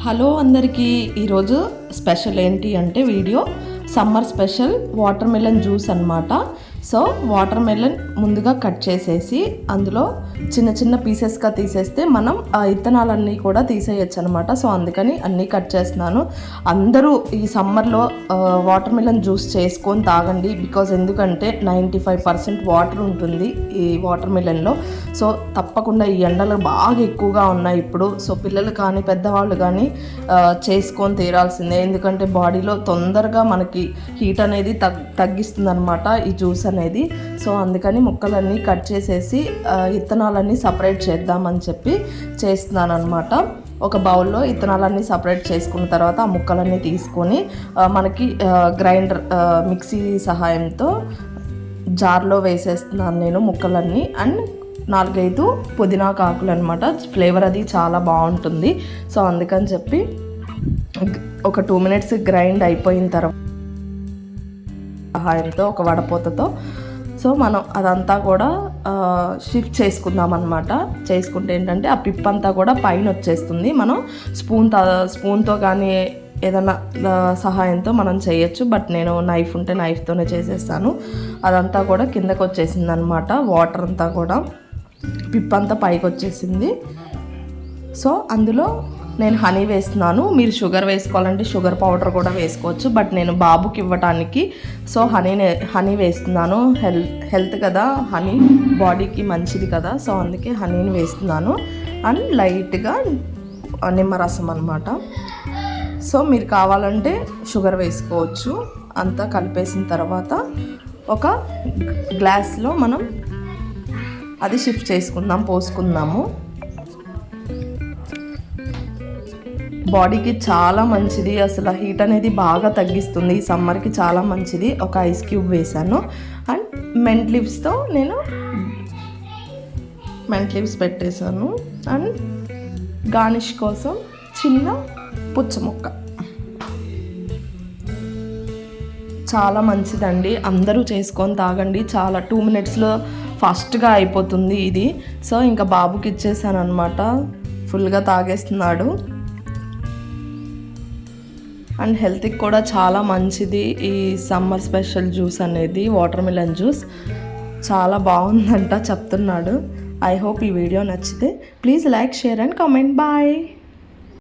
Hello అందరికీ, ఈరోజు special ఏంటి అంటే video summer special water melon juice అన్నమాట. సో వాటర్ మెలన్ ముందుగా కట్ చేసేసి అందులో చిన్న చిన్న పీసెస్గా తీసేస్తే మనం ఆ ఇత్తనాలన్నీ కూడా తీసేయచ్చు అనమాట. సో అందుకని అన్నీ కట్ చేస్తున్నాను. అందరూ ఈ సమ్మర్లో వాటర్ మెలన్ జ్యూస్ చేసుకొని తాగండి. బికాజ్ ఎందుకంటే 95% వాటర్ ఉంటుంది ఈ వాటర్ మెలన్లో. సో తప్పకుండా ఈ ఎండలు బాగా ఎక్కువగా ఉన్నాయి ఇప్పుడు. సో పిల్లలు కానీ పెద్దవాళ్ళు కానీ చేసుకొని తీరాల్సిందే. ఎందుకంటే బాడీలో తొందరగా మనకి హీట్ అనేది తగ్గిస్తుంది అనమాట ఈ జ్యూస్ అనేది. సో అందుకని ముక్కలన్నీ కట్ చేసేసి ఇత్తనాలన్నీ సపరేట్ చేద్దామని చెప్పి చేస్తున్నాను అనమాట. ఒక బౌల్లో ఇత్తనాలన్నీ సపరేట్ చేసుకున్న తర్వాత ఆ ముక్కలన్నీ తీసుకొని మనకి గ్రైండర్ మిక్సీ సహాయంతో జార్లో వేసేస్తున్నాను నేను ముక్కలన్నీ. అండ్ 4-5 పుదీనాకు ఆకులు అనమాట. ఫ్లేవర్ అది చాలా బాగుంటుంది. సో అందుకని చెప్పి ఒక 2 minutes గ్రైండ్ అయిపోయిన తర్వాత సహాయంతో ఒక వడపోతతో సో మనం అదంతా కూడా షిఫ్ట్ చేసుకుందాం అనమాట. చేసుకుంటే ఏంటంటే ఆ పిప్పంతా కూడా పైన వచ్చేస్తుంది. మనం స్పూన్తో కానీ ఏదైనా సహాయంతో మనం చేయొచ్చు. బట్ నేను నైఫ్ ఉంటే నైఫ్తోనే చేసేస్తాను. అదంతా కూడా కిందకు వచ్చేసింది అనమాట. వాటర్ అంతా కూడా పిప్పంతా పైకి వచ్చేసింది. సో అందులో నేను హనీ వేస్తున్నాను. మీరు షుగర్ వేసుకోవాలంటే షుగర్ పౌడర్ కూడా వేసుకోవచ్చు. బట్ నేను బాబుకి ఇవ్వటానికి సో హనీ వేస్తున్నాను. హెల్త్ కదా, హనీ బాడీకి మంచిది కదా. సో అందుకే హనీని వేస్తున్నాను. అండ్ లైట్గా నిమ్మరసం అనమాట. సో మీరు కావాలంటే షుగర్ వేసుకోవచ్చు. అంతా కలిపేసిన తర్వాత ఒక గ్లాస్లో మనం అది షిఫ్ట్ చేసుకుందాం, పోసుకుందాము. బాడీకి చాలా మంచిది. అసలు హీట్ అనేది బాగా తగ్గిస్తుంది. ఈ సమ్మర్కి చాలా మంచిది. ఒక ఐస్ క్యూబ్ వేసాను. అండ్ మెంట్ లీవ్స్తో నేను మెంట్ లీవ్స్ పెట్టేశాను. అండ్ గార్నిష్ కోసం చిన్న పుచ్చ ముక్క. చాలా మంచిదండి. అందరూ చేసుకొని తాగండి. చాలా 2 minutesలో ఫాస్ట్గా అయిపోతుంది ఇది. సో ఇంకా బాబుకి ఇచ్చేసాను అనమాట. ఫుల్గా తాగేస్తున్నాడు. అండ్ హెల్త్కి కూడా చాలా మంచిది ఈ సమ్మర్ స్పెషల్ జ్యూస్ అనేది. వాటర్ మిలన్ జ్యూస్ చాలా బాగుందంట చెప్తున్నాడు. ఐ హోప్ ఈ వీడియో నచ్చితే please like, share and comment. Bye.